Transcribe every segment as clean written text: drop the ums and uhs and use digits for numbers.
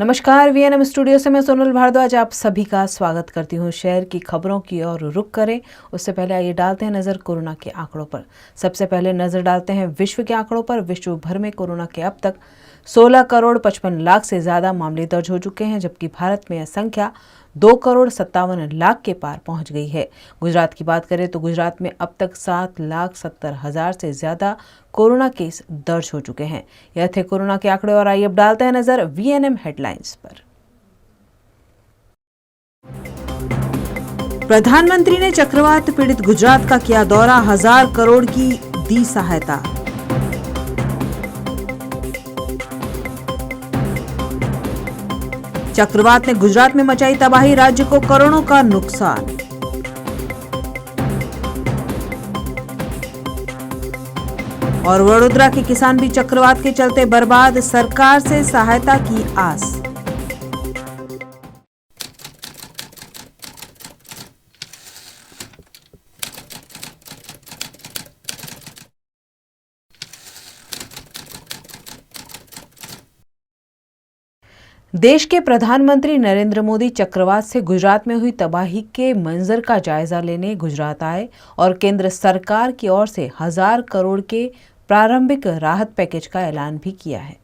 नमस्कार, VNM studio से मैं सोनल भारद्वाज आप सभी का स्वागत करती हूँ। शहर की खबरों की ओर रुख करें उससे पहले आइए डालते हैं नजर कोरोना के आंकड़ों पर। सबसे पहले नजर डालते हैं विश्व के आंकड़ों पर। विश्व भर में कोरोना के अब तक 16 करोड़ 55 लाख से ज्यादा मामले दर्ज हो चुके हैं, जबकि भारत में यह संख्या 2 करोड़ 57 लाख के पार पहुंच गई है। गुजरात की बात करें तो गुजरात में अब तक 7,70,000 से ज्यादा कोरोना केस दर्ज हो चुके हैं। यह थे कोरोना के आंकड़े और आइए अब डालते हैं नजर वीएनएम हेडलाइंस पर। प्रधानमंत्री ने चक्रवात पीड़ित गुजरात का किया दौरा, 1000 करोड़ की दी सहायता। चक्रवात ने गुजरात में मचाई तबाही, राज्य को करोड़ों का नुकसान। और वडोदरा के किसान भी चक्रवात के चलते बर्बाद, सरकार से सहायता की आस। देश के प्रधानमंत्री नरेंद्र मोदी चक्रवात से गुजरात में हुई तबाही के मंजर का जायजा लेने गुजरात आए और केंद्र सरकार की ओर से 1000 करोड़ के प्रारंभिक राहत पैकेज का ऐलान भी किया है।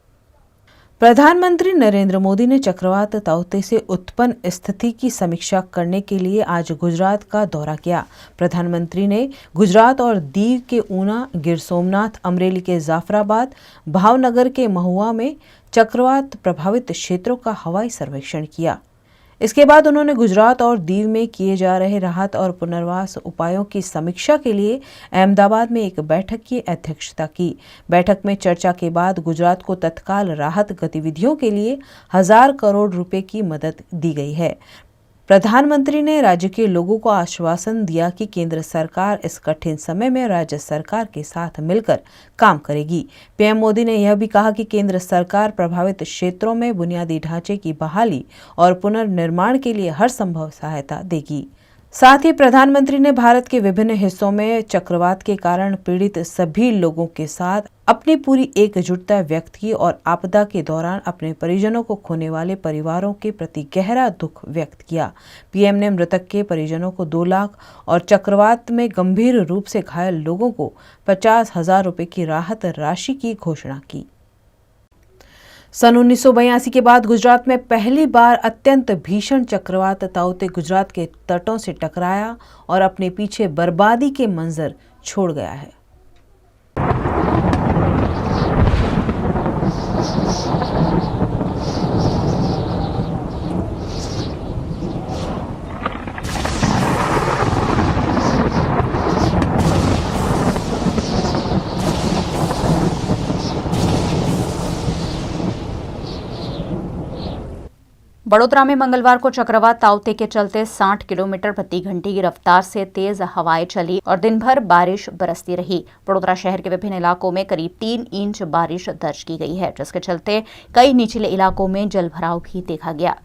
प्रधानमंत्री नरेंद्र मोदी ने चक्रवात ताउते से उत्पन्न स्थिति की समीक्षा करने के लिए आज गुजरात का दौरा किया। प्रधानमंत्री ने गुजरात और दीव के ऊना, गिर सोमनाथ, अमरेली के जाफराबाद, भावनगर के महुआ में चक्रवात प्रभावित क्षेत्रों का हवाई सर्वेक्षण किया। इसके बाद उन्होंने गुजरात और दीव में किए जा रहे राहत और पुनर्वास उपायों की समीक्षा के लिए अहमदाबाद में एक बैठक की अध्यक्षता की। बैठक में चर्चा के बाद गुजरात को तत्काल राहत गतिविधियों के लिए 1000 करोड़ रुपए की मदद दी गई है। प्रधानमंत्री ने राज्य के लोगों को आश्वासन दिया कि केंद्र सरकार इस कठिन समय में राज्य सरकार के साथ मिलकर काम करेगी। पीएम मोदी ने यह भी कहा कि केंद्र सरकार प्रभावित क्षेत्रों में बुनियादी ढांचे की बहाली और पुनर्निर्माण के लिए हर संभव सहायता देगी। साथ ही प्रधानमंत्री ने भारत के विभिन्न हिस्सों में चक्रवात के कारण पीड़ित सभी लोगों के साथ अपनी पूरी एकजुटता व्यक्त की और आपदा के दौरान अपने परिजनों को खोने वाले परिवारों के प्रति गहरा दुख व्यक्त किया। पीएम ने मृतक के परिजनों को 2 लाख और चक्रवात में गंभीर रूप से घायल लोगों को 50,000 रुपए की राहत राशि की घोषणा की। सन 1982 के बाद गुजरात में पहली बार अत्यंत भीषण चक्रवात ताउते गुजरात के तटों से टकराया और अपने पीछे बर्बादी के मंजर छोड़ गया है। बड़ोदरा में मंगलवार को चक्रवात ताउते के चलते 60 किलोमीटर प्रति घंटे की रफ्तार से तेज हवाएं चली और दिन भर बारिश बरसती रही। बड़ोदरा शहर के विभिन्न इलाकों में करीब 3 इंच बारिश दर्ज की गई है, जिसके चलते कई निचले इलाकों में जलभराव भी देखा गया।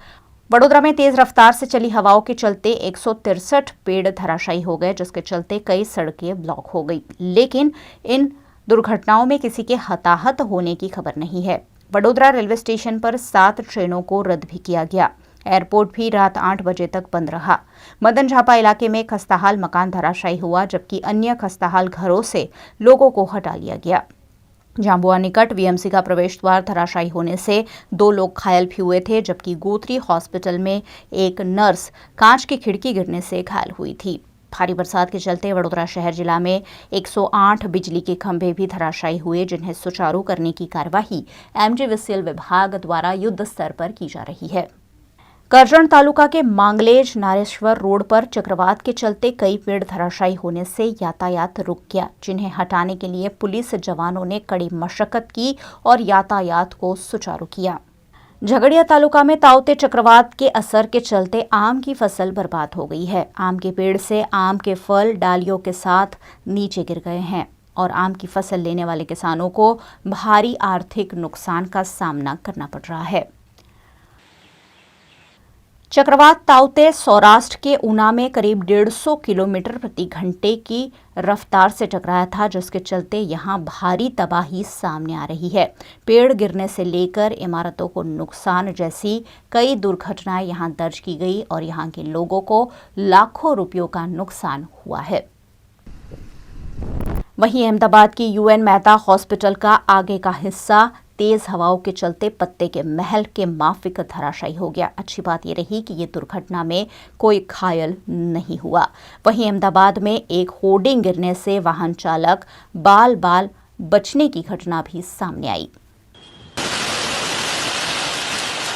बड़ोदरा में तेज रफ्तार से चली हवाओं के चलते 163 पेड़ धराशायी हो गए, जिसके चलते कई सड़कें ब्लॉक हो गई। लेकिन इन दुर्घटनाओं में किसी के हताहत होने की खबर नहीं है। वडोदरा रेलवे स्टेशन पर 7 ट्रेनों को रद्द भी किया गया। एयरपोर्ट भी रात 8 बजे तक बंद रहा। मदन झापा इलाके में खस्ताहाल मकान धराशायी हुआ, जबकि अन्य खस्ताहाल घरों से लोगों को हटा लिया गया। जांबुआ निकट वीएमसी का प्रवेश द्वार धराशायी होने से 2 लोग घायल भी हुए थे, जबकि गोत्री हॉस्पिटल में एक नर्स कांच की खिड़की गिरने से घायल हुई थी। भारी बरसात के चलते वडोदरा शहर जिला में 108 बिजली के खंभे भी धराशायी हुए, जिन्हें सुचारू करने की कार्यवाही एमजीवीसीएल विभाग द्वारा युद्ध स्तर पर की जा रही है। करजन तालुका के मांगलेज नारेश्वर रोड पर चक्रवात के चलते कई पेड़ धराशायी होने से यातायात रुक गया, जिन्हें हटाने के लिए पुलिस जवानों ने कड़ी मशक्कत की और यातायात को सुचारू किया। झगड़िया तालुका में ताउते चक्रवात के असर के चलते आम की फसल बर्बाद हो गई है। आम के पेड़ से आम के फल डालियों के साथ नीचे गिर गए हैं और आम की फसल लेने वाले किसानों को भारी आर्थिक नुकसान का सामना करना पड़ रहा है। चक्रवात ताउते सौराष्ट्र के ऊना में करीब 150 किलोमीटर प्रति घंटे की रफ्तार से टकराया था, जिसके चलते यहां भारी तबाही सामने आ रही है। पेड़ गिरने से लेकर इमारतों को नुकसान जैसी कई दुर्घटनाएं यहां दर्ज की गई और यहां के लोगों को लाखों रुपयों का नुकसान हुआ है। वहीं अहमदाबाद की यूएन मेहता हॉस्पिटल का आगे का हिस्सा तेज हवाओं के चलते पत्ते के महल के माफिक धराशायी हो गया। अच्छी बात यह रही कि ये दुर्घटना में कोई घायल नहीं हुआ। वहीं अहमदाबाद में एक होर्डिंग गिरने से वाहन चालक बाल बाल बचने की घटना भी सामने आई।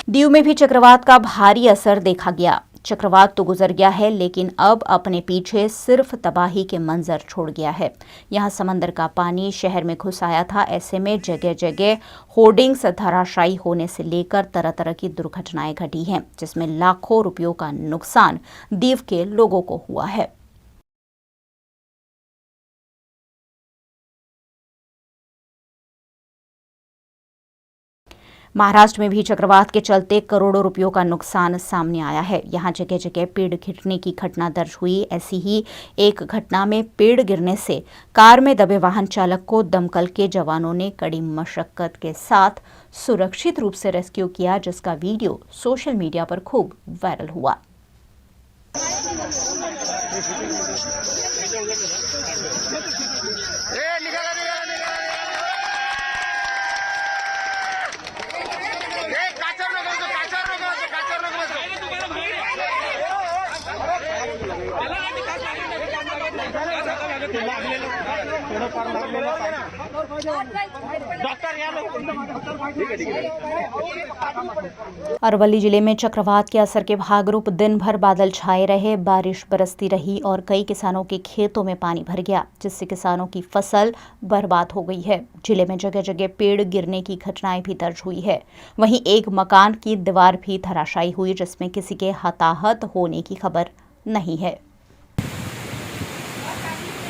दीव में भी चक्रवात का भारी असर देखा गया। चक्रवात तो गुजर गया है, लेकिन अब अपने पीछे सिर्फ तबाही के मंजर छोड़ गया है। यहाँ समंदर का पानी शहर में घुस आया था। ऐसे में जगह जगह होर्डिंग्स धराशायी होने से लेकर तरह तरह की दुर्घटनाएं घटी हैं, जिसमें लाखों रुपयों का नुकसान दीव के लोगों को हुआ है। महाराष्ट्र में भी चक्रवात के चलते करोड़ों रुपयों का नुकसान सामने आया है। यहाँ जगह जगह पेड़ गिरने की घटना दर्ज हुई। ऐसी ही एक घटना में पेड़ गिरने से कार में दबे वाहन चालक को दमकल के जवानों ने कड़ी मशक्कत के साथ सुरक्षित रूप से रेस्क्यू किया, जिसका वीडियो सोशल मीडिया पर खूब वायरल हुआ। अरवली जिले में चक्रवात के असर के भागरूप दिन भर बादल छाए रहे, बारिश बरसती रही और कई किसानों के खेतों में पानी भर गया, जिससे किसानों की फसल बर्बाद हो गई है। जिले में जगह जगह पेड़ गिरने की घटनाएं भी दर्ज हुई है। वहीं एक मकान की दीवार भी धराशायी हुई, जिसमें किसी के हताहत होने की खबर नहीं है।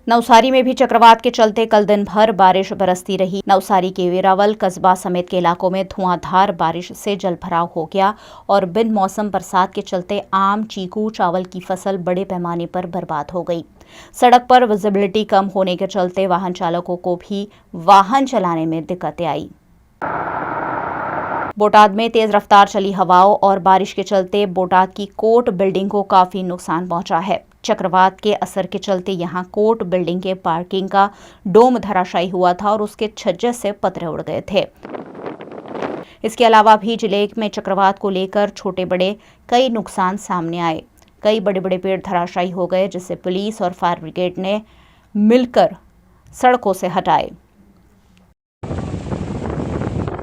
नवसारी में भी चक्रवात के चलते कल दिन भर बारिश बरसती रही। नवसारी के वेरावल कस्बा समेत के इलाकों में धुआंधार बारिश से जलभराव हो गया और बिन मौसम बरसात के चलते आम, चीकू, चावल की फसल बड़े पैमाने पर बर्बाद हो गई। सड़क पर विजिबिलिटी कम होने के चलते वाहन चालकों को भी वाहन चलाने में दिक्कतें आई। बोटाद में तेज रफ्तार चली हवाओं और बारिश के चलते बोटाद की कोर्ट बिल्डिंग को काफी नुकसान पहुंचा है। चक्रवात के असर के चलते यहां कोर्ट बिल्डिंग के पार्किंग का डोम धराशायी हुआ था और उसके छज्जे से पतरे उड़ गए थे। इसके अलावा भी जिले में चक्रवात को लेकर छोटे बड़े कई नुकसान सामने आए। कई बड़े बड़े पेड़ धराशायी हो गए, जिससे पुलिस और फायर ब्रिगेड ने मिलकर सड़कों से हटाए।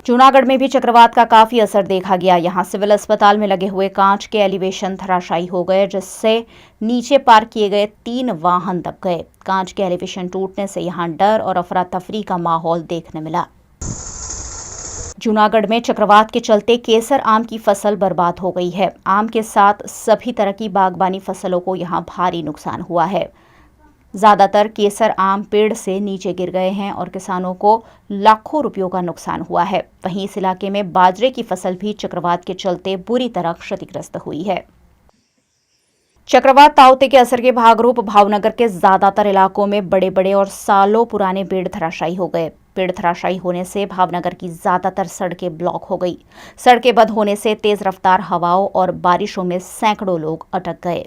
जूनागढ़ में भी चक्रवात का काफी असर देखा गया। यहां सिविल अस्पताल में लगे हुए कांच के एलिवेशन धराशायी हो गए, जिससे नीचे पार्क किए गए 3 वाहन दब गए। कांच के एलिवेशन टूटने से यहां डर और अफरा तफरी का माहौल देखने मिला। जूनागढ़ में चक्रवात के चलते केसर आम की फसल बर्बाद हो गई है। आम के साथ सभी तरह की बागबानी फसलों को यहां भारी नुकसान हुआ है। ज्यादातर केसर आम पेड़ से नीचे गिर गए हैं और किसानों को लाखों रुपयों का नुकसान हुआ है। वहीं इस इलाके में बाजरे की फसल भी चक्रवात के चलते बुरी तरह क्षतिग्रस्त हुई है। चक्रवात ताउते के असर के भागरूप भावनगर के ज्यादातर इलाकों में बड़े बड़े और सालों पुराने पेड़ धराशायी हो गए। पेड़ धराशायी होने से भावनगर की ज्यादातर सड़कें ब्लॉक हो गई। सड़कें बंद होने से तेज रफ्तार हवाओं और बारिशों में सैकड़ों लोग अटक गए।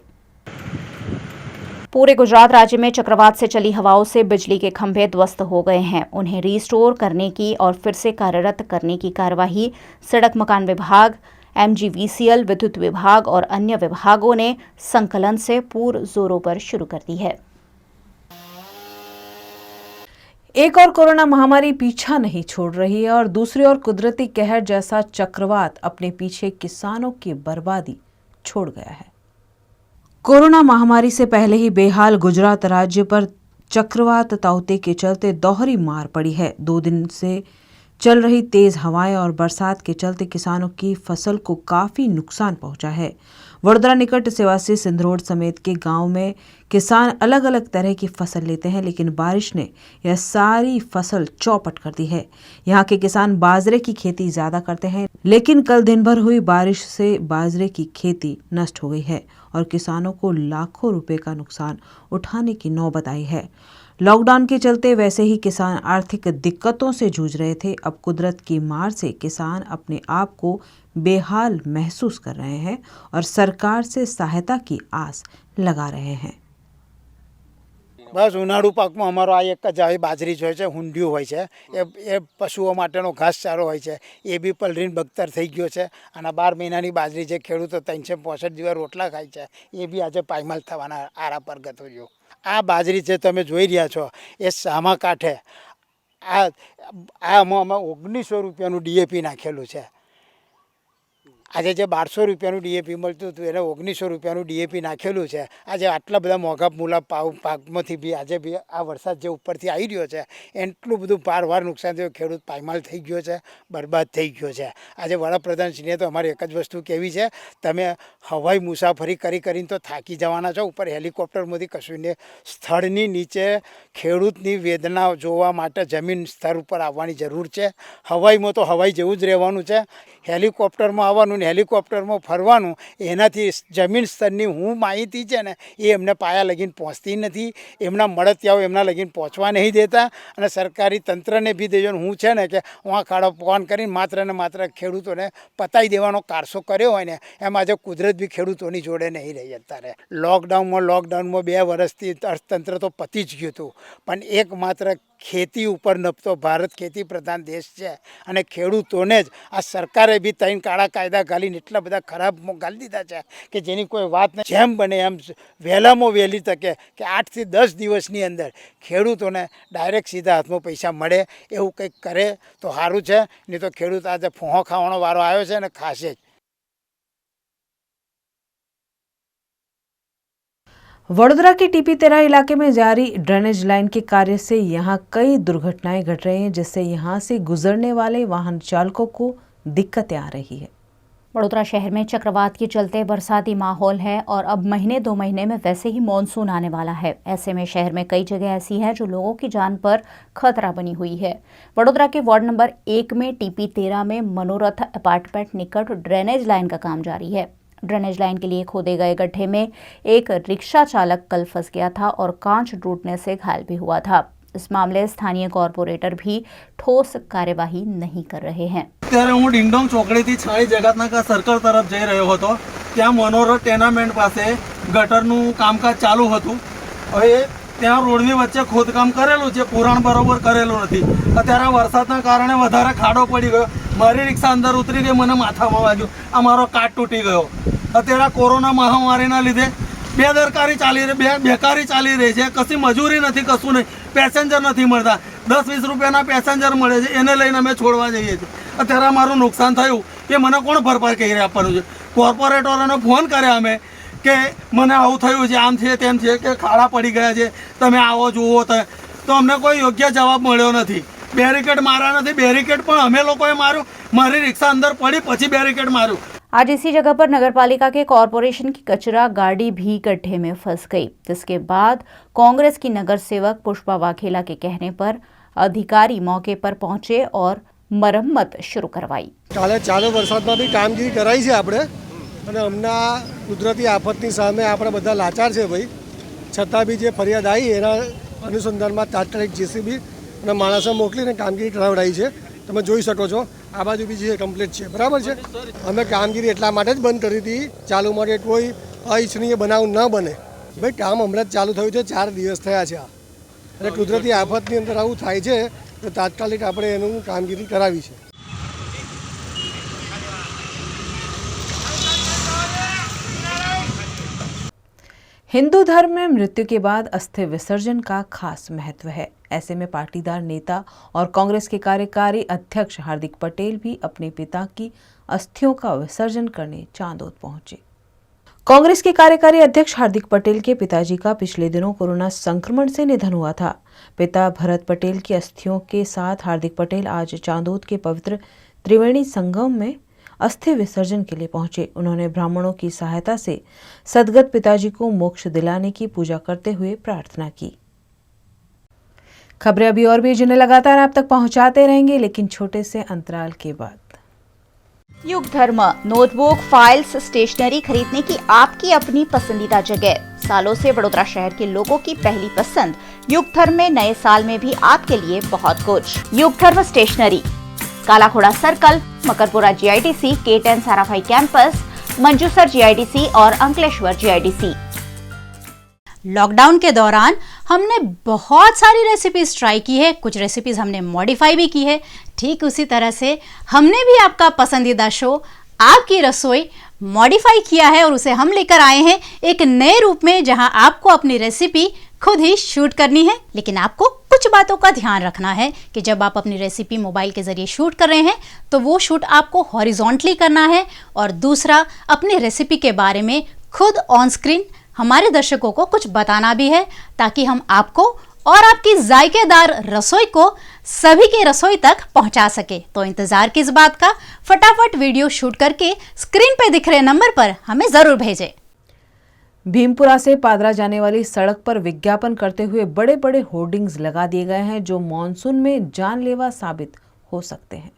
पूरे गुजरात राज्य में चक्रवात से चली हवाओं से बिजली के खंभे ध्वस्त हो गए हैं। उन्हें रिस्टोर करने की और फिर से कार्यरत करने की कार्यवाही सड़क मकान विभाग, MGVCL, विद्युत विभाग और अन्य विभागों ने संकलन से पूर्ण जोरों पर शुरू कर दी है। एक और कोरोना महामारी पीछा नहीं छोड़ रही है और दूसरी ओर कुदरती कहर जैसा चक्रवात अपने पीछे किसानों की बर्बादी छोड़ गया है। कोरोना महामारी से पहले ही बेहाल गुजरात राज्य पर चक्रवात ताउते के चलते दोहरी मार पड़ी है। 2 दिन से चल रही तेज हवाएं और बरसात के चलते किसानों की फसल को काफी नुकसान पहुंचा है। वडोदरा निकट सेवासी सिंधरोड समेत के गांव में किसान अलग अलग तरह की फसल लेते हैं, लेकिन बारिश ने यह सारी फसल चौपट कर दी है। यहां के किसान बाजरे की खेती ज्यादा करते हैं, लेकिन कल दिन भर हुई बारिश से बाजरे की खेती नष्ट हो गई है और किसानों को लाखों रुपए का नुकसान उठाने की नौबत आई है। लॉकडाउन के चलते वैसे ही किसान आर्थिक दिक्कतों से जूझ रहे थे। अब कुदरत की मार से किसान अपने आप को बेहाल महसूस कर रहे हैं और सरकार से सहायता की आस लगा रहे हैं। बस उनाळु पाकमां अमारो आ एक ज આવી બાજરી જ હોય છે, હુંડિયું હોય છે, એ પશુઓ માટેનો ઘાસચારો હોય છે, એ બી પલરીને બગતર થઈ ગયો છે અને 12 મહિનાની બાજરી જે ખેડૂતો 365 દિવસ રોટલા ખાય છે એ બી આજે પાયમાલ થવાના આરા પર ગતો રહ્યો। આ બાજરી જે તમે જોઈ રહ્યા છો એ સામા કાંઠે આમાં અમે 1900 રૂપિયાનું ડીએપી નાખેલું છે। આજે જે 1200 રૂપિયાનું ડીએપી મળતું હતું એને 1900 રૂપિયાનું ડીએપી નાખેલું છે। આજે આટલા બધા મોંઘા મૂલા પાકમાંથી બી આજે બી આ વરસાદ જે ઉપરથી આવી રહ્યો છે એટલું બધું પારવાર નુકસાન થયું, ખેડૂત પાયમાલ થઈ ગયો છે, બરબાદ થઈ ગયો છે। આજે વડાપ્રધાનશ્રીને તો અમારી એક જ વસ્તુ કહેવી છે, તમે હવાઈ મુસાફરી કરીને તો થાકી જવાના છો, ઉપર હેલિકોપ્ટરમાંથી કશું ને સ્થળની નીચે ખેડૂતની વેદના જોવા માટે જમીન સ્તર ઉપર આવવાની જરૂર છે। હવાઈમાં તો હવાઈ જેવું જ રહેવાનું છે, હેલિકોપ્ટરમાં આવવાનું ને હેલિકોપ્ટરમાં ફરવાનું, એનાથી જમીન સ્તરની હું માહિતી છે ને એ એમને પાયા લગીને પહોંચતી નથી, એમના મળતિયાઓ એમના લગીને પહોંચવા નહીં દેતા અને સરકારી તંત્રને બી દેજો હું છે ને કે હું ખાડો ફોન કરીને માત્ર ને માત્ર ખેડૂતોને પતાવી દેવાનો કારસો કર્યો હોય ને એમ આજે કુદરત બી ખેડૂતોની જોડે નહીં રહી। અત્યારે લોકડાઉનમાં 2 વર્ષથી અર્થતંત્ર તો પતી જ ગયું હતું, પણ એકમાત્ર ખેતી ઉપર નપતો ભારત ખેતી પ્રધાન દેશ છે અને ખેડૂતોને જ આ સરકારે બી 3 કાળા કાયદા ગાલીને એટલા બધા ખરાબ ગાલી દીધા છે કે જેની કોઈ વાત નહીં। જેમ બને એમ વહેલામાં વહેલી તકે કે 8 થી 10 દિવસની અંદર ખેડૂતોને ડાયરેક્ટ સીધા હાથમાં પૈસા મળે એવું કંઈક કરે તો સારું છે, નહીં તો ખેડૂત આજે ફોહો ખાવાનો વારો આવ્યો છે ને ખાશે જ। वडोदरा के टीपी तेरा इलाके में जारी ड्रेनेज लाइन के कार्य से यहां कई दुर्घटनाएं घट रही हैं, जिससे यहां से गुजरने वाले वाहन चालकों को दिक्कतें आ रही है। वडोदरा शहर में चक्रवात के चलते बरसाती माहौल है और अब महीने 2 महीने में वैसे ही मॉनसून आने वाला है। ऐसे में शहर में कई जगह ऐसी है जो लोगों की जान पर खतरा बनी हुई है। वडोदरा के वार्ड नंबर 1 में टीपी 13 में मनोरथ अपार्टमेंट निकट ड्रेनेज लाइन का काम जारी है। ड्रेनेज लाइन के लिए खोदे गए गड्ढे में एक रिक्शा चालक कल फंस गया था और कांच टूटने से घायल भी हुआ था। इस मामले स्थानीय कॉर्पोरेटर भी ठोस कार्यवाही नहीं कर रहे हैं। ત્યારે હું ડિંગડોંગ ચોકડીથી છાણી જગતનાકા સર્કલ તરફ જઈ રહ્યો હતો, ત્યાં મનોરથ ટેનામેન્ટ પાસે ગટરનું કામકાજ ચાલુ હતું। હવે ત્યાં રોડની વચ્ચે ખોદકામ કરેલું છે, પુરાણ બરોબર કરેલું નથી। અત્યારે વરસાદના કારણે વધારે ખાડો પડી ગયો, મારી રિક્ષા અંદર ઉતરી ગઈ, મને માથામાં વાગ્યું, આ મારો કાચ તૂટી ગયો। અત્યારે કોરોના મહામારીના લીધે બેદરકારી બેકારી ચાલી રહી છે, કશી મજૂરી નથી, કશું નહીં, પેસેન્જર નથી મળતા। 10-20 રૂપિયાના પેસેન્જર મળે છે, એને લઈને અમે છોડવા જઈએ છીએ। અત્યારે મારું નુકસાન થયું એ મને કોણ ભરપાઈ કરી આપવાનું છે? કોર્પોરેટરોને ફોન કર્યા અમે કે મને આવું થયું છે, આમ છે તેમ છે, કે ખાડા પડી ગયા છે, તમે આવો જુઓ, તો અમને કોઈ યોગ્ય જવાબ મળ્યો નથી। બેરિકેડ મારા નથી, બેરિકેડ પણ અમે લોકોએ માર્યું, મારી રિક્ષા અંદર પડી પછી બેरिकेड मारूं। आज इसी जगह पर नगरपालिका के कॉरपोरेशन की कचरा गाड़ी भी गड्ढे में फंस गई, जिसके बाद कांग्रेस की नगर सेवक पुष्पा वाघेला के कहने पर अधिकारी मौके पर पहुंचे और मरम्मत शुरू करवाई। काले चालू वरसादमां बी कामगीरी कराई छे आपणे અને હમણાં કુદરતી આફતની સામે આપણે બધા લાચાર છે ભાઈ, છતાં બી જે ફરિયાદ આવી એના અનુસંધાનમાં તાત્કાલિક જેસીબી અને માણસો મોકલીને કામગીરી કરાવડાવી છે। તમે જોઈ શકો છો આ બાજુ બી જે કમ્પ્લીટ છે, બરાબર છે। અમે કામગીરી એટલા માટે જ બંધ કરી હતી ચાલુ માટે કોઈ અનિચ્છનીય બનાવ ન બને। ભાઈ કામ હમણાં જ ચાલુ થયું છે, 4 દિવસ થયા છે અને કુદરતી આફતની અંદર આવું થાય છે તો તાત્કાલિક આપણે એનું કામગીરી કરાવી છે। हिंदू धर्म में मृत्यु के बाद अस्थि विसर्जन का खास महत्व है। ऐसे में पाटीदार नेता और कांग्रेस के कार्यकारी अध्यक्ष हार्दिक पटेल भी अपने पिता की अस्थियों का विसर्जन करने चांदोद पहुंचे। कांग्रेस के कार्यकारी अध्यक्ष हार्दिक पटेल के पिताजी का पिछले दिनों कोरोना संक्रमण से निधन हुआ था। पिता भरत पटेल की अस्थियों के साथ हार्दिक पटेल आज चांदोद के पवित्र त्रिवेणी संगम में अस्थि विसर्जन के लिए पहुंचे। उन्होंने ब्राह्मणों की सहायता से सदगत पिताजी को मोक्ष दिलाने की पूजा करते हुए प्रार्थना की। खबरें अभी और भी जिन्हें लगातार आप तक पहुंचाते रहेंगे, लेकिन छोटे से अंतराल के बाद। युग धर्म नोटबुक, फाइल्स, स्टेशनरी खरीदने की आपकी अपनी पसंदीदा जगह। सालों से वडोदरा शहर के लोगों की पहली पसंद। युग धर्म में नए साल में भी आपके लिए बहुत कुछ। Yug Dharma stationery, Kalakhoda circle, Makarpura GIDC, K10 Sarabhai campus, Manjusar GIDC और अंकलेश्वर GIDC। लॉकडाउन के दौरान हमने बहुत सारी रेसिपीज ट्राई की है, कुछ रेसिपीज हमने मॉडिफाई भी की है। ठीक उसी तरह से हमने भी आपका पसंदीदा शो आपकी रसोई मॉडिफाई किया है और उसे हम लेकर आए हैं एक नए रूप में, जहां आपको अपनी रेसिपी खुद ही शूट करनी है। लेकिन आपको कुछ बातों का ध्यान रखना है कि जब आप अपनी रेसिपी मोबाइल के जरिए शूट कर रहे हैं तो वो शूट आपको हॉरिजॉन्टली करना है, और दूसरा अपनी रेसिपी के बारे में खुद ऑन स्क्रीन हमारे दर्शकों को कुछ बताना भी है, ताकि हम आपको और आपकी जायकेदार रसोई को सभी के रसोई तक पहुंचा सके। तो इंतजार किस बात का, फटाफट वीडियो शूट करके स्क्रीन पे दिख रहे नंबर पर हमें जरूर भेजें। भीमपुरा से पादरा जाने वाली सड़क पर विज्ञापन करते हुए बड़े बड़े होर्डिंग्स लगा दिए गए हैं, जो मॉनसून में जानलेवा साबित हो सकते हैं।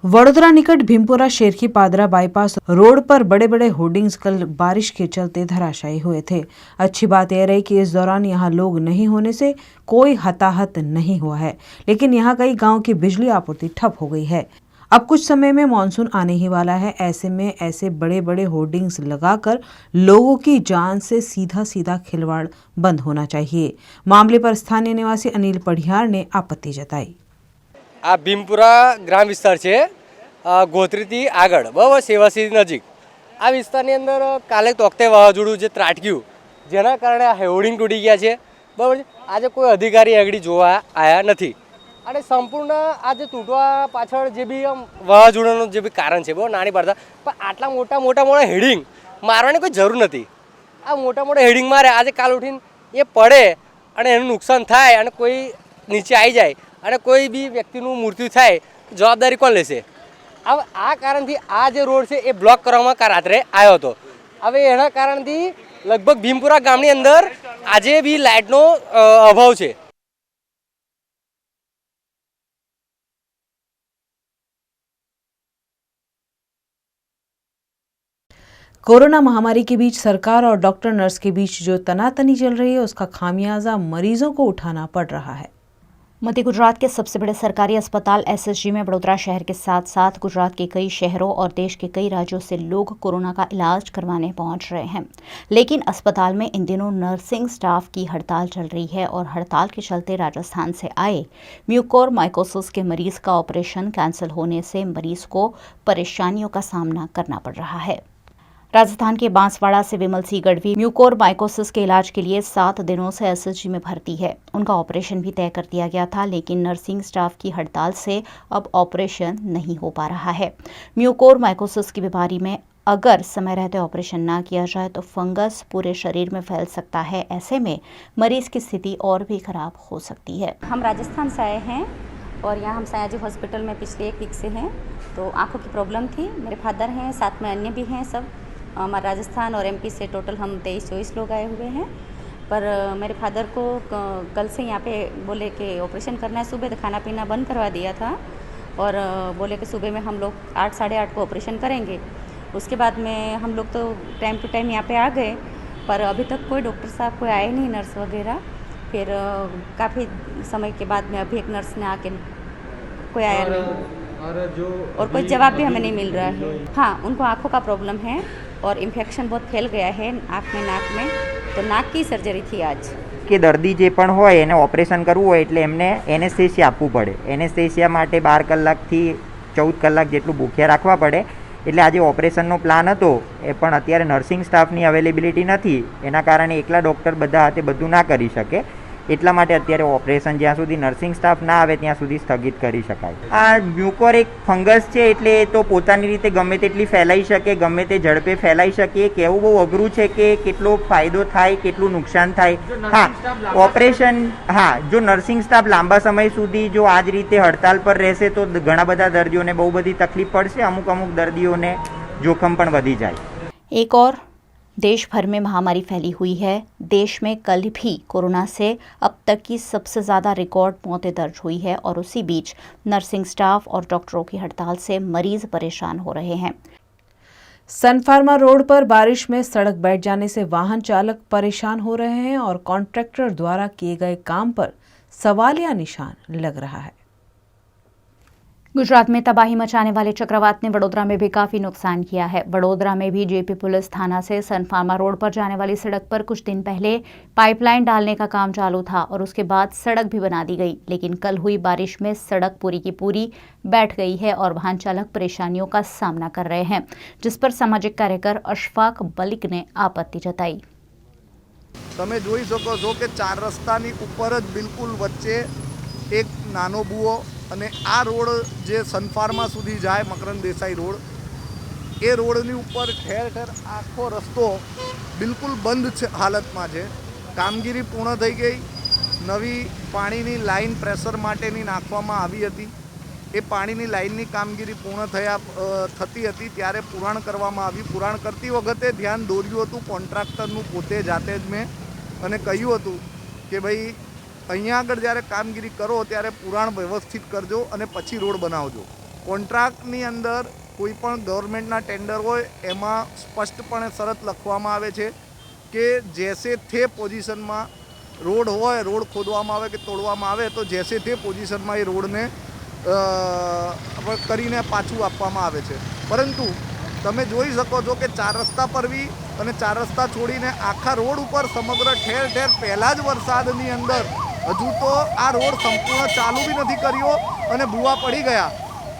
वडोदरा निकट भीमपुरा शेरखी पादरा बाईपास रोड पर बड़े बड़े होर्डिंग्स कल बारिश के चलते धराशायी हुए थे। अच्छी बात यह रही कि इस दौरान यहां लोग नहीं होने से कोई हताहत नहीं हुआ है, लेकिन यहां कई गांव की बिजली आपूर्ति ठप हो गई है। अब कुछ समय में मानसून आने ही वाला है, ऐसे में ऐसे बड़े बड़े होर्डिंग्स लगाकर लोगों की जान से सीधा सीधा खिलवाड़ बंद होना चाहिए। मामले पर स्थानीय निवासी अनिल पढ़ियार ने आपत्ति जताई। આ ભીમપુરા ગ્રામ વિસ્તાર છે, ગોત્રીથી આગળ બરાબર સેવાશ્રી નજીક આ વિસ્તારની અંદર કાલે તોકતે વાવાઝોડું જે ત્રાટક્યું, જેના કારણે આ હોર્ડિંગ તૂટી ગયા છે બરાબર છે। આજે કોઈ અધિકારી આગળ જોવા આવ્યા નથી, અને સંપૂર્ણ આ જે તૂટવા પાછળ જે બી વાવાઝોડાનું જે બી કારણ છે બરાબર નાની પડતા, પણ આટલા મોટા હેડિંગ મારવાની કોઈ જરૂર નથી। આ મોટા હેડિંગ મારે આજે કાલ ઉઠીને એ પડે અને એનું નુકસાન થાય અને કોઈ નીચે આવી જાય અને કોઈ બી વ્યક્તિનું મૃત્યુ થાય, જવાબદારી કોણ લેશે? હવે આ કારણથી આ જે રોડ છે એ બ્લોક કરવામાં રાત્રે આવ્યો હતો। હવે એના કારણથી લગભગ ભીમપુરા ગામની અંદર આજે બી લાઇટનો અભાવ છે। कोरोना महामारी के बीच सरकार और डॉक्टर नर्स के बीच जो तनातनी चल रही है, उसका खामियाजा मरीजों को उठाना पड़ रहा है। मध्य गुजरात के सबसे बड़े सरकारी अस्पताल SSG में वडोदरा शहर के साथ साथ गुजरात के कई शहरों और देश के कई राज्यों से लोग कोरोना का इलाज करवाने पहुंच रहे हैं, लेकिन अस्पताल में इन दिनों नर्सिंग स्टाफ की हड़ताल चल रही है और हड़ताल के चलते राजस्थान से आए म्यूकोरमाइकोसिस के मरीज का ऑपरेशन कैंसिल होने से मरीज को परेशानियों का सामना करना पड़ रहा है। राजस्थान के बांसवाड़ा से विमल सी गढ़वी म्यूकोरमाइकोसिस के इलाज के लिए 7 दिनों से SSG में भर्ती है। उनका ऑपरेशन भी तय कर दिया गया था, लेकिन नर्सिंग स्टाफ की हड़ताल से अब ऑपरेशन नहीं हो पा रहा है। म्यूकोरमाइकोसिस की बीमारी में अगर समय रहते ऑपरेशन ना किया जाए तो फंगस पूरे शरीर में फैल सकता है। ऐसे में मरीज की स्थिति और भी खराब हो सकती है। हम राजस्थान से आए हैं और यहाँ हम सयाजी हॉस्पिटल में पिछले 1 वीक से हैं। तो आंखों की प्रॉब्लम थी, मेरे फादर हैं, साथ में अन्य भी हैं। सब हमारा राजस्थान और MP से टोटल हम 23-24 लोग आए हुए हैं। पर मेरे फादर को कल से यहाँ पे बोले कि ऑपरेशन करना है। सुबह तो खाना पीना बंद करवा दिया था और बोले कि सुबह में हम लोग 8 साढ़े 8 को ऑपरेशन करेंगे। उसके बाद में हम लोग तो टाइम टू टाइम यहाँ पे आ गए, पर अभी तक कोई डॉक्टर साहब कोई आए नहीं, नर्स वगैरह। फिर काफ़ी समय के बाद में अभी एक नर्स ने आके कोई आया नहीं और कोई जवाब भी हमें नहीं मिल रहा है। हाँ, उनको आँखों का प्रॉब्लम है और इन्फेक्शन बहुत फैल गया है आँख में, नाक में, तो नाक की सर्जरी थी आज। કે દર્દી જે પણ હોય એને ઓપરેશન કરવું હોય એટલે એમને એનેસ્થેસિયા આપવું પડે। એનેસ્થેસિયા માટે 12 કલાકથી 14 કલાક જેટલું ભૂખ્યા રાખવા પડે। એટલે આજે ઓપરેશનનો પ્લાન હતો એ પણ અત્યારે નર્સિંગ સ્ટાફની અવેલેબિલિટી નથી, એના કારણે એકલા ડૉક્ટર બધા હાથે બધું ના કરી શકે। એટલા માટે અત્યારે ઓપરેશન જ્યાં સુધી નર્સિંગ સ્ટાફ ના આવે ત્યાં સુધી સ્થગિત કરી શકાય. આ મ્યુકોર એક ફંગસ છે, એટલે એ તો પોતાની રીતે ગમે તેટલી ફેલાઈ શકે, ગમે તે ઝડપે ફેલાઈ શકે. કહેવું બહુ અઘરું છે કે કેટલો ફાયદો થાય, કેટલું નુકસાન થાય. હા, ઓપરેશન, હા, જો નર્સિંગ સ્ટાફ લાંબા સમય સુધી જો આ જ રીતે હડતાલ પર રહેશે તો ઘણા બધા દર્દીઓને બહુ બધી તકલીફ પડશે. અમુક દર્દીઓને जोखम पण वधी जाए. एक और, देश भर में महामारी फैली हुई है. देश में कल भी कोरोना से अब तक की सबसे ज़्यादा रिकॉर्ड मौतें दर्ज हुई है और उसी बीच नर्सिंग स्टाफ और डॉक्टरों की हड़ताल से मरीज परेशान हो रहे हैं. सन फार्मा रोड पर बारिश में सड़क बैठ जाने से वाहन चालक परेशान हो रहे हैं और कॉन्ट्रैक्टर द्वारा किए गए काम पर सवालिया निशान लग रहा है. गुजरात में तबाही मचाने वाले चक्रवात ने वडोदरा में भी काफी नुकसान किया है. वडोदरा में भी जेपी पुलिस थाना से सन फार्मा रोड पर जाने वाली सड़क पर कुछ दिन पहले पाइपलाइन डालने का काम चालू था और उसके बाद सड़क भी बना दी गई, लेकिन कल हुई बारिश में सड़क पूरी की पूरी बैठ गई है और वाहन चालक परेशानियों का सामना कर रहे हैं, जिस पर सामाजिक कार्यकर अशफाक मलिक ने आपत्ति जताई. તમે જોઈ શકો છો કે 4 રસ્તાની ઉપર જ બિલકુલ વચ્ચે એક નાનો બુઓ અને આ રોડ જે સનફાર્મા સુધી જાય, મકરંદ દેસાઈ રોડ, એ રોડની ઉપર ઠેર ઠેર આખો રસ્તો બિલકુલ બંધ હાલતમાં છે. કામગીરી પૂર્ણ થઈ ગઈ. નવી પાણીની લાઈન પ્રેશર માટેની નાખવામાં આવી હતી. એ પાણીની લાઈનની કામગીરી પૂર્ણ થતી હતી ત્યારે પુરાણ કરવામાં આવી. પુરાણ કરતી વખતે ધ્યાન દોર્યું હતું કોન્ટ્રાક્ટરનું પોતે જાતે જ મેં, અને કહ્યું હતું કે ભાઈ અહીંયા આગળ જ્યારે કામગીરી કરો ત્યારે પુરાણ વ્યવસ્થિત કરજો અને પછી રોડ બનાવજો. કોન્ટ્રાક્ટની અંદર કોઈ પણ ગવર્મેન્ટના ટેન્ડર હોય એમાં સ્પષ્ટપણે શરત લખવામાં આવે છે કે જેસે તે પોઝિશનમાં રોડ હોય, રોડ ખોદવામાં આવે કે તોડવામાં આવે તો જેસે તે પોઝિશનમાં એ રોડને કરીને પાછું આપવામાં આવે છે. પરંતુ તમે જોઈ શકો છો કે 4 રસ્તા પર બી અને 4 રસ્તા છોડીને આખા રોડ ઉપર સમગ્ર ઠેર ઠેર પહેલાં જ વરસાદની અંદર હજુ તો આ રોડ સંપૂર્ણ ચાલુ બી નથી કર્યો અને ભૂવા પડી ગયા,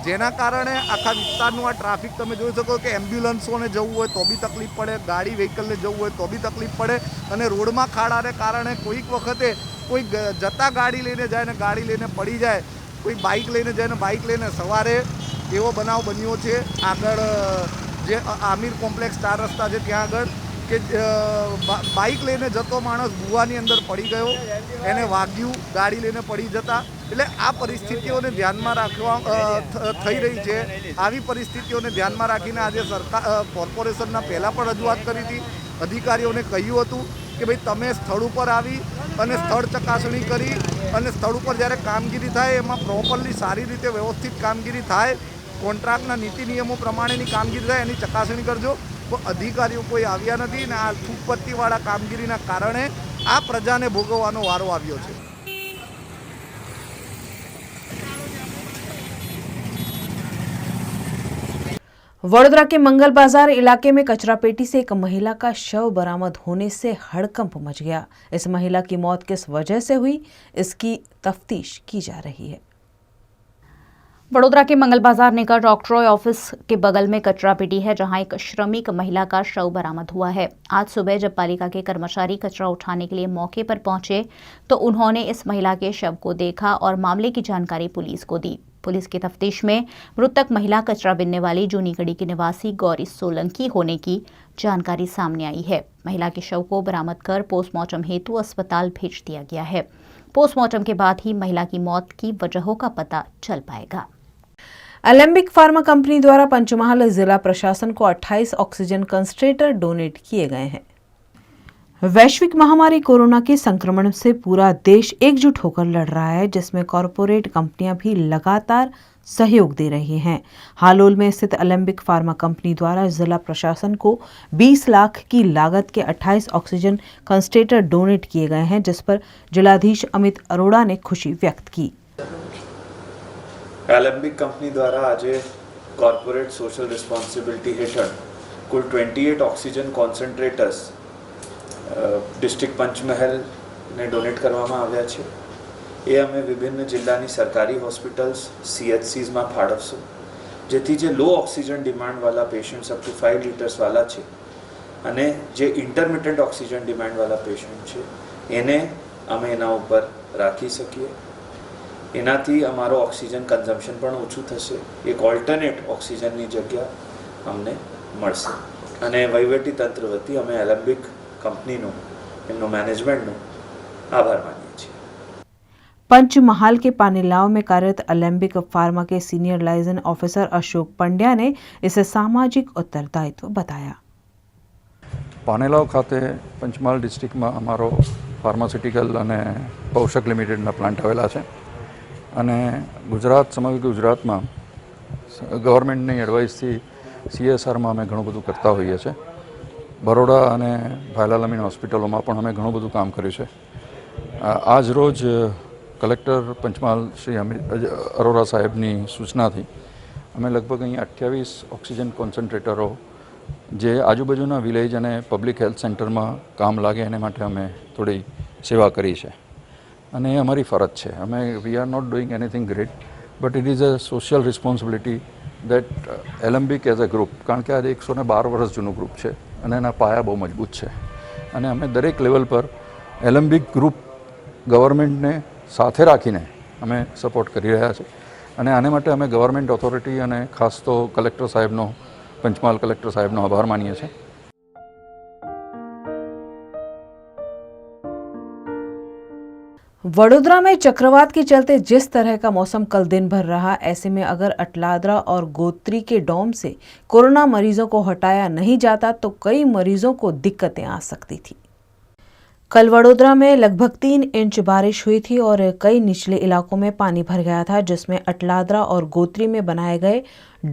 જેના કારણે આખા વિસ્તારનું આ ટ્રાફિક તમે જોઈ શકો કે એમ્બ્યુલન્સોને જવું હોય તો બી તકલીફ પડે, ગાડી વ્હીકલને જવું હોય તો બી તકલીફ પડે. અને રોડમાં ખાડાને કારણે કોઈક વખતે કોઈ જતા ગાડી લઈને જાય ને ગાડી લઈને પડી જાય, કોઈ બાઇક લઈને જાય ને બાઇક લઈને સવારે એવો બનાવ બન્યો છે આગળ જે આમિર કોમ્પ્લેક્સ 4 રસ્તા છે ત્યાં આગળ કે બાઇક લઈને જતો માણસ ભૂવાની અંદર પડી ગયો, એને વાગ્યું, ગાડી લઈને પડી જતા. એટલે આ પરિસ્થિતિઓને ધ્યાનમાં રાખવા થઈ રહી છે. આવી પરિસ્થિતિઓને ધ્યાનમાં રાખીને આજે સરકાર કોર્પોરેશનના પહેલાં પણ રજૂઆત કરી હતી. અધિકારીઓને કહ્યું હતું કે ભાઈ તમે સ્થળ ઉપર આવી અને સ્થળ ચકાસણી કરી અને સ્થળ ઉપર જ્યારે કામગીરી થાય એમાં પ્રોપરલી સારી રીતે વ્યવસ્થિત કામગીરી થાય, કોન્ટ્રાક્ટના નીતિ નિયમો પ્રમાણેની કામગીરી થાય એની ચકાસણી કરજો. તો અધિકારીઓ કોઈ આવ્યા નથી અને આ થૂકપત્તીવાળા કામગીરીના કારણે આ પ્રજાને ભોગવવાનો વારો આવ્યો છે. वडोदरा के मंगल बाजार इलाके में कचरा पेटी से एक महिला का शव बरामद होने से हड़कंप मच गया. इस महिला की मौत किस वजह से हुई, इसकी तफ्तीश की जा रही है. वडोदरा के मंगल बाजार निकट ऑक्ट्रॉय ऑफिस के बगल में कचरा पेटी है, जहां एक श्रमिक महिला का शव बरामद हुआ है. आज सुबह जब पालिका के कर्मचारी कचरा उठाने के लिए मौके पर पहुंचे तो उन्होंने इस महिला के शव को देखा और मामले की जानकारी पुलिस को दी. पुलिस की तफ्तीश में मृतक महिला कचरा बिनने वाली जूनीगढ़ी की निवासी गौरी सोलंकी होने की जानकारी सामने आई है. महिला के शव को बरामद कर पोस्टमार्टम हेतु अस्पताल भेज दिया गया है. पोस्टमार्टम के बाद ही महिला की मौत की वजहों का पता चल पाएगा. एलेम्बिक फार्मा कंपनी द्वारा पंचमहाल जिला प्रशासन को 28 ऑक्सीजन कंसंट्रेटर डोनेट किए गए हैं. वैश्विक महामारी कोरोना के संक्रमण से पूरा देश एकजुट होकर लड़ रहा है, जिसमें कॉरपोरेट कंपनियां भी लगातार सहयोग दे रही हैं. हालोल में स्थित एलेम्बिक फार्मा कंपनी द्वारा जिला प्रशासन को 20 लाख की लागत के 28 ऑक्सीजन कंसंट्रेटर डोनेट किए गए हैं, जिस पर जिलाधीश अमित अरोड़ा ने खुशी व्यक्त की. एलेम्बिक कंपनी द्वारा आज कॉर्पोरेट सोशल रिस्पोन्सिबिलिटी हेठळ कुल 28 ऑक्सीजन कॉन्सन्ट्रेटर्स डिस्ट्रिक्ट पंचमहल ने डोनेट करवामां आव्या छे. ए अमे विभिन्न जिल्लानी सरकारी हॉस्पिटल्स CHCs में फाळवशुं, जेथी जे लो ऑक्सीजन डिमांडवाला पेशंट्स अप टू 5 लीटर्स वाला छे अने जे इंटरमिटન્ટ ऑक्सीजन डिमांडवाला पेशंट छे एने અમે એના ઉપર રાખી શકીએ. એનાથી અમારો ઓક્સિજન કન્ઝમ્પશન પણ ઓછું થશે. એક ઓલ્ટરનેટ ઓક્સિજનની જગ્યા અમને મળશે અને વહીવટી તંત્ર વતી અમે એલેમ્બિક કંપનીનો એમનો મેનેજમેન્ટનો આભાર માનીએ છીએ. पंचमहाल के पानीलाव में कार्यरत अलेम्बिक फार्मा के senior liaison officer Ashok Pandya ने इसे सामाजिक उत्तरदायित्व बताया. પાનેલાવ ખાતે પંચમહાલ ડિસ્ટ્રિક્ટમાં અમારો ફાર્માસ્યુટિકલ અને પૌષક લિમિટેડના પ્લાન્ટ આવેલા છે અને સમગ્ર ગુજરાતમાં ગવર્મેન્ટની એડવાઇસથી CSRમાં અમે ઘણું બધું કરતા હોઈએ છીએ. બરોડા અને ભાયલાલ અમીન હોસ્પિટલોમાં પણ અમે ઘણું બધું કામ કર્યું છે. આજ રોજ કલેક્ટર પંચમહાલ શ્રી અરોરા સાહેબની સૂચનાથી અમે લગભગ અહીં 28 ઓક્સિજન કોન્સન્ટ્રેટરો જે આજુબાજુના વિલેજ અને પબ્લિક હેલ્થ સેન્ટરમાં કામ લાગે એને માટે અમે થોડી સેવા કરી છે અને એ અમારી ફરજ છે. અમે we are not doing anything great but it is a social responsibility that Alembic as a group, કારણ કે આજે 112 વર્ષ જૂનું ગ્રુપ છે અને એના પાયા બહુ મજબૂત છે અને અમે દરેક લેવલ પર એલેમ્બિક ગ્રુપ ગવર્મેન્ટને સાથે રાખીને અમે સપોર્ટ કરી રહ્યા છીએ અને આને માટે અમે ગવર્મેન્ટ ઓથોરિટી અને ખાસ તો કલેક્ટર સાહેબનો, પંચમહાલ કલેક્ટર સાહેબનો આભાર માનીએ છીએ. वडोदरा में चक्रवात के चलते जिस तरह का मौसम कल दिन भर रहा, ऐसे में अगर अटलादरा और गोत्री के डोम से कोरोना मरीजों को हटाया नहीं जाता तो कई मरीजों को दिक्कतें आ सकती थी. कल वडोदरा में लगभग 3 इंच बारिश हुई थी और कई निचले इलाकों में पानी भर गया था, जिसमें अटलादरा और गोत्री में बनाए गए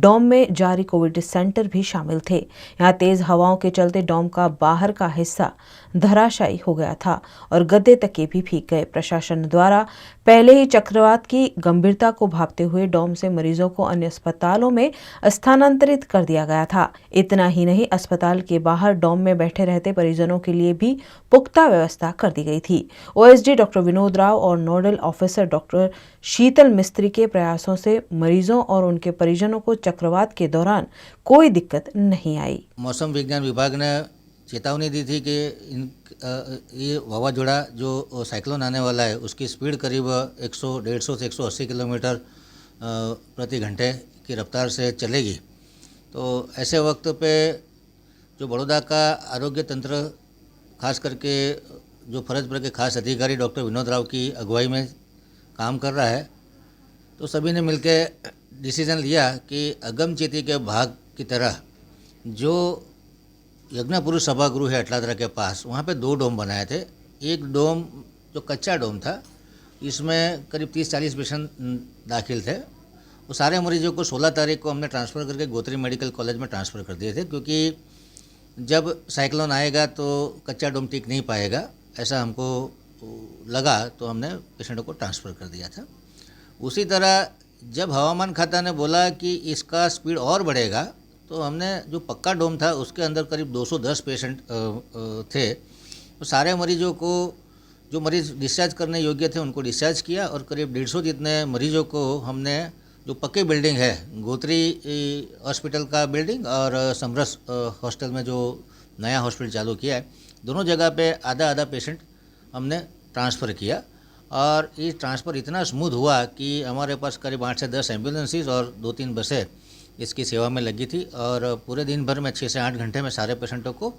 डोम में जारी कोविड सेंटर भी शामिल थे. यहाँ तेज हवाओं के चलते डोम का बाहर का हिस्सा धराशायी हो गया था और गद्दे तके भी भीग गए. प्रशासन द्वारा पहले ही चक्रवात की गंभीरता को भांपते हुए डोम से मरीजों को अन्य अस्पतालों में स्थानांतरित कर दिया गया था. इतना ही नहीं, अस्पताल के बाहर डोम में बैठे रहते परिजनों के लिए भी पुख्ता व्यवस्था कर दी गई थी. OSD डॉक्टर विनोद राव और नोडल ऑफिसर डॉक्टर शीतल मिस्त्री के प्रयासों से मरीजों और उनके परिजनों को चक्रवात के दौरान कोई दिक्कत नहीं आई. मौसम विज्ञान विभाग ने चेतावनी दी थी कि ये वावाझोड़ा जो साइक्लोन आने वाला है उसकी स्पीड करीब 150 से 180 किलोमीटर प्रति घंटे की रफ्तार से चलेगी. तो ऐसे वक्त पे जो बड़ौदा का आरोग्य तंत्र खास करके जो फर्ज पर के खास अधिकारी डॉक्टर विनोद राव की अगुवाई में काम कर रहा है, तो सभी ने मिलकर डिसीज़न लिया कि अगमचेती के भाग की तरह जो यज्ञपुरुष सभागृह है अटलादरा के पास, वहाँ पे 2 डोम बनाए थे. एक डोम जो कच्चा डोम था, इसमें करीब 30-40 पेशेंट दाखिल थे. वो सारे मरीजों को 16 तारीख को हमने ट्रांसफ़र करके गोत्री मेडिकल कॉलेज में ट्रांसफ़र कर दिए थे, क्योंकि जब साइक्लोन आएगा तो कच्चा डोम टिक नहीं पाएगा, ऐसा हमको लगा, तो हमने पेशेंटों को ट्रांसफ़र कर दिया था. उसी तरह जब हवामान खाता ने बोला कि इसका स्पीड और बढ़ेगा, तो हमने जो पक्का डोम था उसके अंदर करीब 210 पेशेंट थे. तो सारे मरीजों को, जो मरीज़ डिस्चार्ज करने योग्य थे उनको डिस्चार्ज किया और करीब 150 जितने मरीजों को हमने जो पक्की बिल्डिंग है, गोत्री हॉस्पिटल का बिल्डिंग और समरस हॉस्टल में जो नया हॉस्पिटल चालू किया है, दोनों जगह पे आधा पेशेंट हमने ट्रांसफ़र किया. और ये ट्रांसफ़र इतना स्मूथ हुआ कि हमारे पास करीब 8 से 10 एम्बुलेंसेस और 2-3 बसें इसकी सेवा में लगी थी और पूरे दिन भर में 6 से 8 घंटे में सारे पेशेंटों को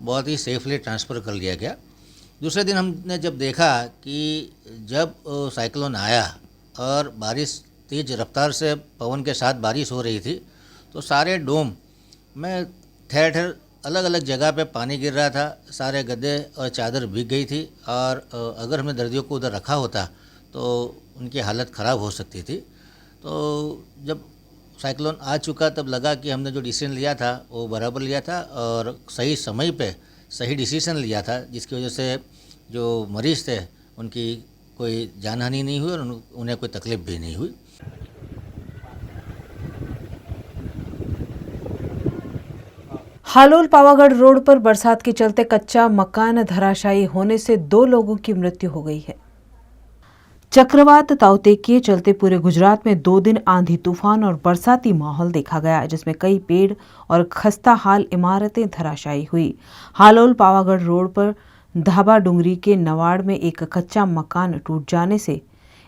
बहुत ही सेफली ट्रांसफ़र कर लिया गया. दूसरे दिन हमने जब देखा कि जब साइक्लोन आया और बारिश तेज़ रफ्तार से पवन के साथ बारिश हो रही थी, तो सारे डोम में ठहर ठहर अलग अलग जगह पे पानी गिर रहा था, सारे गद्दे और चादर भीग गई थी और अगर हमने दर्दियों को उधर रखा होता तो उनकी हालत ख़राब हो सकती थी. तो जब साइक्लोन आ चुका तब लगा कि हमने जो डिसीजन लिया था वो बराबर लिया था और सही समय पे सही डिसीजन लिया था, जिसकी वजह से जो मरीज़ थे उनकी कोई जानहानि नहीं हुई और उन्हें कोई तकलीफ़ भी नहीं हुई. हालोल पावागढ़ रोड पर बरसात के चलते कच्चा मकान धराशायी होने से 2 लोगों की मृत्यु हो गई है. चक्रवात ताउते के चलते पूरे गुजरात में 2 दिन आंधी तूफान और बरसाती माहौल देखा गया, जिसमें कई पेड़ और खस्ता हाल इमारतें धराशायी हुई. हालोल पावागढ़ रोड पर धाबा डुंगरी के नवाड़ में एक कच्चा मकान टूट जाने से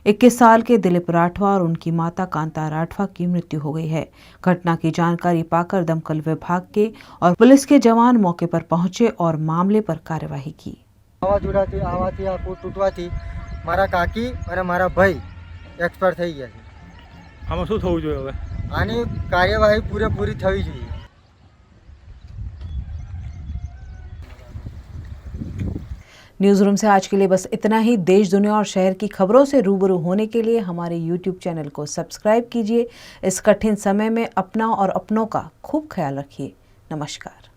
21 साल के दिलीप राठवा और उनकी माता कांता राठवा की मृत्यु हो गई है। घटना की जानकारी पाकर दमकल विभाग के और पुलिस के जवान मौके पर पहुंचे और मामले पर कार्यवाही की। વાવાઝોડાથી આવાથી આ પુલ તૂટવાથી મારા કાકી અને મારા ભાઈ એક્સપાયર થઈ ગયા છે। આમાં શું થવું જોઈએ હવે? આની કાર્યવાહી પૂરેપૂરી થવી જોઈએ। न्यूज़ रूम से आज के लिए बस इतना ही। देश दुनिया और शहर की खबरों से रूबरू होने के लिए हमारे YouTube चैनल को सब्सक्राइब कीजिए। इस कठिन समय में अपना और अपनों का खूब ख्याल रखिए। नमस्कार।